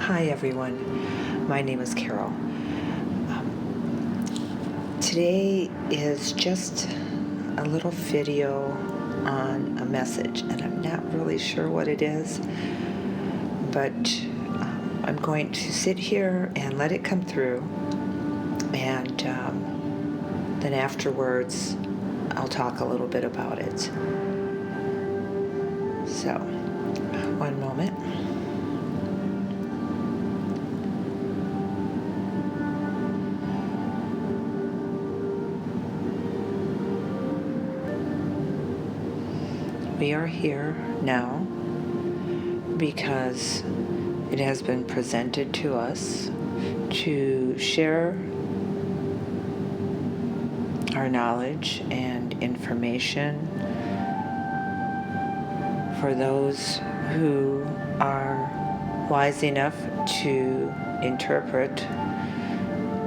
Hi everyone, my name is Carol. Today is just a little video on a message, and I'm not really sure what it is, but I'm going to sit here and let it come through, and then afterwards I'll talk a little bit about it. So, one moment. We are here now because it has been presented to us to share our knowledge and information for those who are wise enough to interpret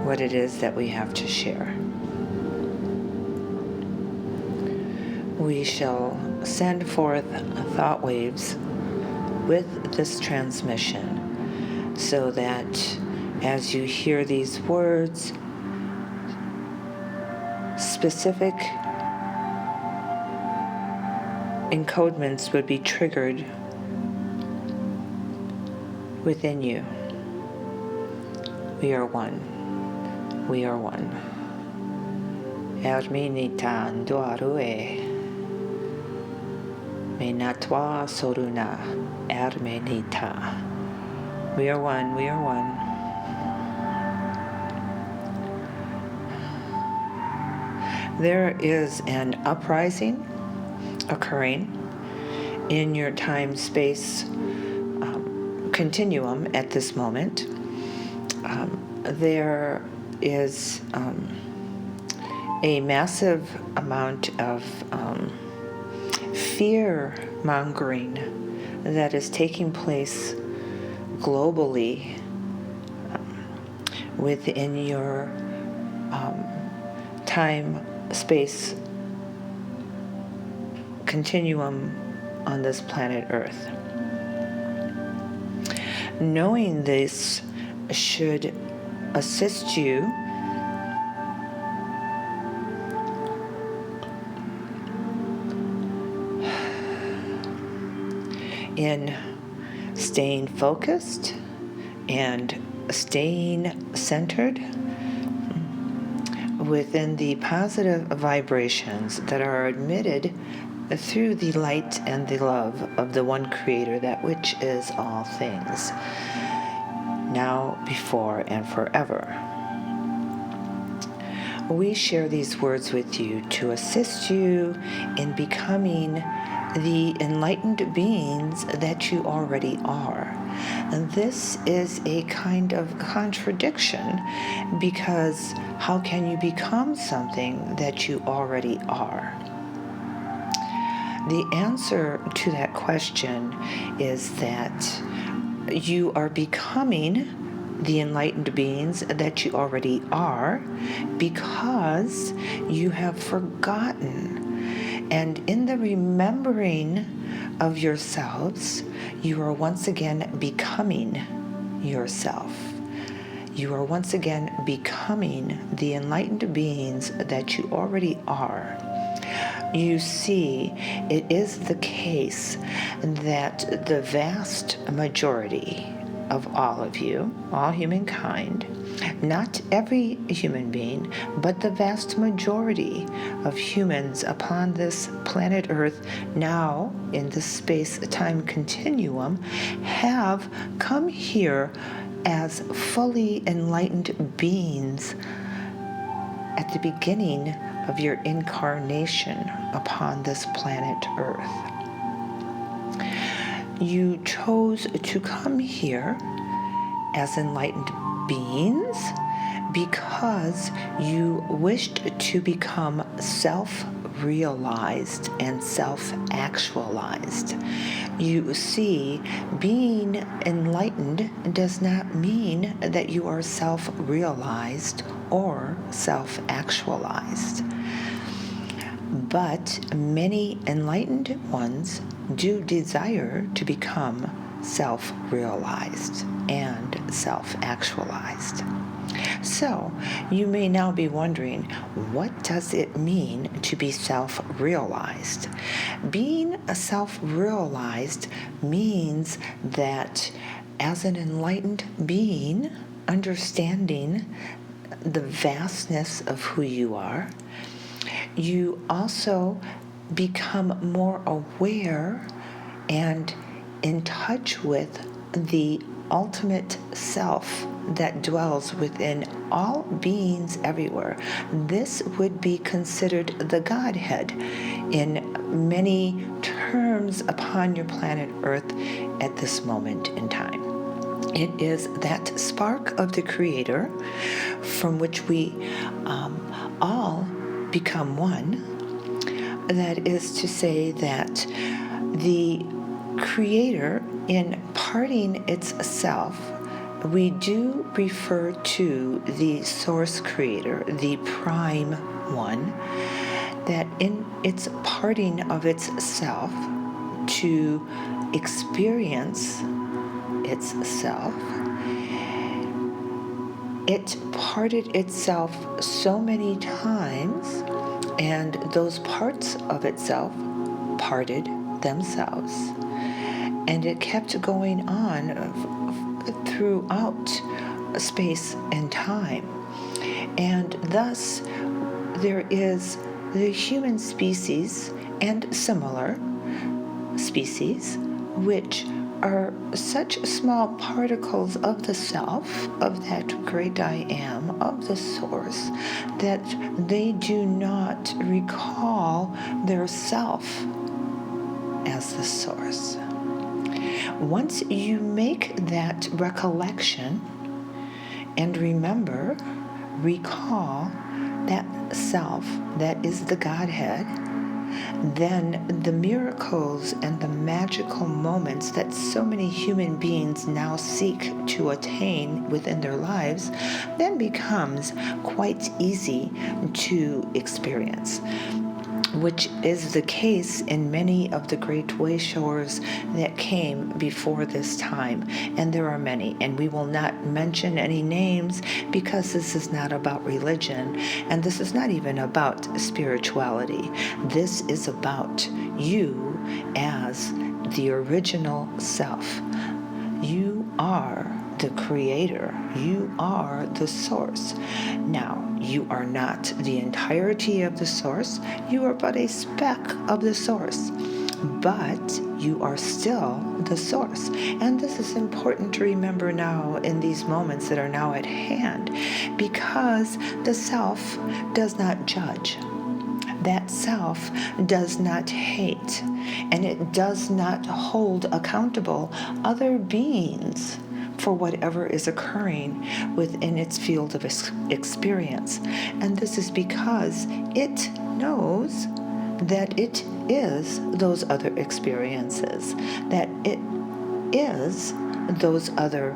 what it is that we have to share. We shall send forth thought waves with this transmission so that as you hear these words, specific encodements would be triggered within you. We are one. We are one. Erminita nduarue. Menatwa soruna ermenita. We are one, we are one. There is an uprising occurring in your time-space continuum at this moment. There is a massive amount of fear-mongering that is taking place globally within your time-space continuum on this planet Earth. Knowing this should assist you in staying focused and staying centered within the positive vibrations that are emitted through the light and the love of the one Creator, that which is all things, now, before, and forever. We share these words with you to assist you in becoming the enlightened beings that you already are. And this is a kind of contradiction, because how can you become something that you already are? The answer to that question is that you are becoming the enlightened beings that you already are because you have forgotten. And in the remembering of yourselves, you are once again becoming yourself. You are once again becoming the enlightened beings that you already are. You see, it is the case that the vast majority of all of you, all humankind, not every human being, but the vast majority of humans upon this planet Earth, now in the space-time continuum, have come here as fully enlightened beings at the beginning of your incarnation upon this planet Earth. You chose to come here as enlightened beings because you wished to become self-realized and self-actualized. You see, being enlightened does not mean that you are self-realized or self-actualized. But many enlightened ones do desire to become self-realized and self-actualized. So, you may now be wondering, what does it mean to be self-realized? Being self-realized means that as an enlightened being, understanding the vastness of who you are, you also become more aware and in touch with the ultimate self that dwells within all beings everywhere. This would be considered the Godhead in many terms upon your planet Earth at this moment in time. It is that spark of the Creator from which we all become one. That is to say that the Creator, in parting its self, we do refer to the Source Creator, the Prime One, that in its parting of its self to experience its self, it parted itself so many times, and those parts of itself parted themselves. And it kept going on throughout space and time. And thus, there is the human species and similar species, which are such small particles of the self, of that great I am, of the source, that they do not recall their self as the source. Once you make that recollection and recall that self that is the Godhead, then the miracles and the magical moments that so many human beings now seek to attain within their lives then becomes quite easy to experience, which is the case in many of the great Wayshowers that came before this time. And there are many, and we will not mention any names because this is not about religion, and this is not even about spirituality. This is about you as the original self. You are the Creator. You are the Source. Now, you are not the entirety of the Source. You are but a speck of the Source. But you are still the Source. And this is important to remember now in these moments that are now at hand, because the self does not judge. That self does not hate, and it does not hold accountable other beings for whatever is occurring within its field of experience. And this is because it knows that it is those other experiences, that it is those other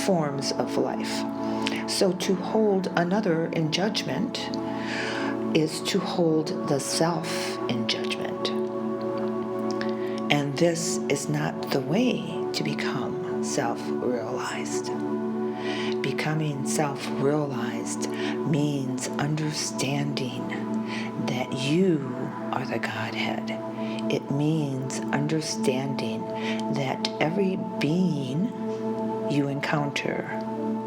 forms of life. So to hold another in judgment is to hold the self in judgment. And this is not the way to become self-realized. Becoming self-realized means understanding that you are the Godhead. It means understanding that every being you encounter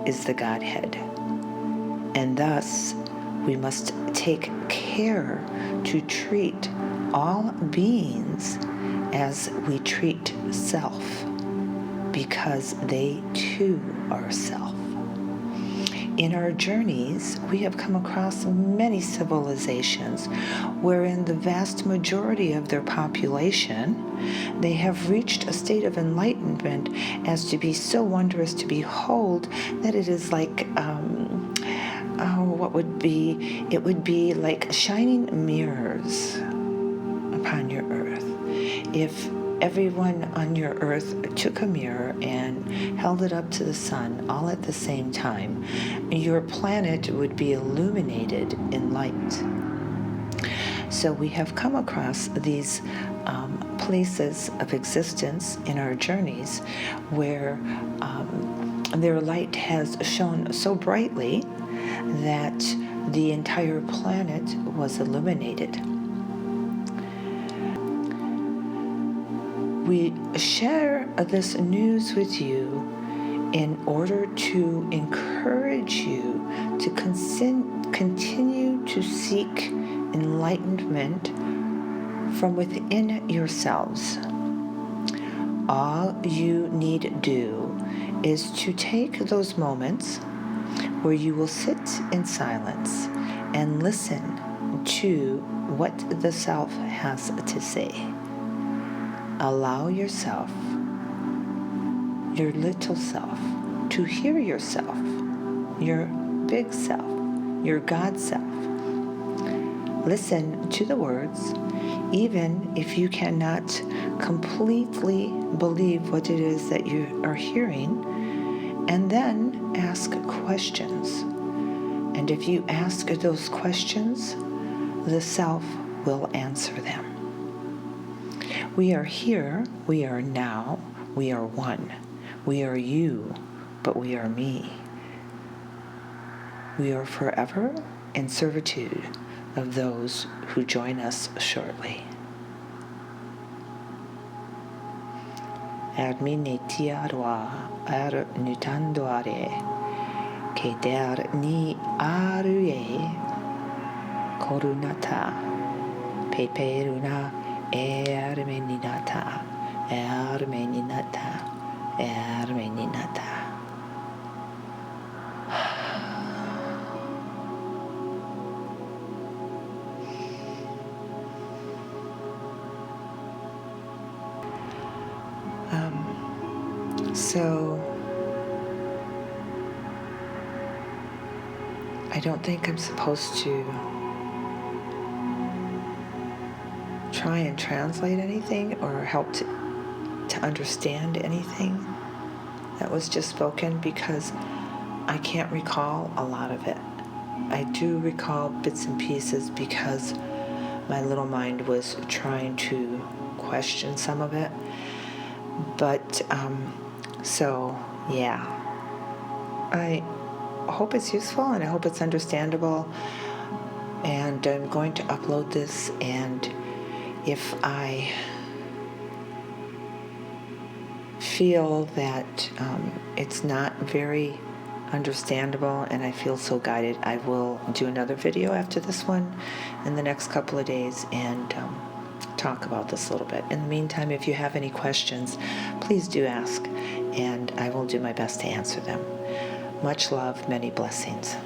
is the Godhead. And thus, we must take care to treat all beings as we treat self, because they too are self. In our journeys, we have come across many civilizations wherein the vast majority of their population, they have reached a state of enlightenment as to be so wondrous to behold that it is like it would be like shining mirrors upon your earth. If everyone on your earth took a mirror and held it up to the sun all at the same time, your planet would be illuminated in light. So we have come across these places of existence in our journeys where their light has shone so brightly that the entire planet was illuminated. We share this news with you in order to encourage you to continue to seek enlightenment from within yourselves. All you need to do is to take those moments where you will sit in silence and listen to what the self has to say. Allow yourself, your little self, to hear yourself, your big self, your God self. Listen to the words, even if you cannot completely believe what it is that you are hearing, and then ask questions. And if you ask those questions, the self will answer them. We are here, we are now, we are one. We are you, but we are me. We are forever in servitude of those who join us shortly. Ermine tiarwa er nutandoare, que der ni arue corunata, peperuna ermeninata, ermeninata, ermeninata. So I don't think I'm supposed to try and translate anything or help to understand anything that was just spoken, because I can't recall a lot of it. I do recall bits and pieces because my little mind was trying to question some of it. But so yeah, I hope it's useful and I hope it's understandable, and I'm going to upload this, and if I feel that it's not very understandable and I feel so guided, I will do another video after this one in the next couple of days and talk about this a little bit. In the meantime, if you have any questions, please do ask, and I will do my best to answer them. Much love, many blessings.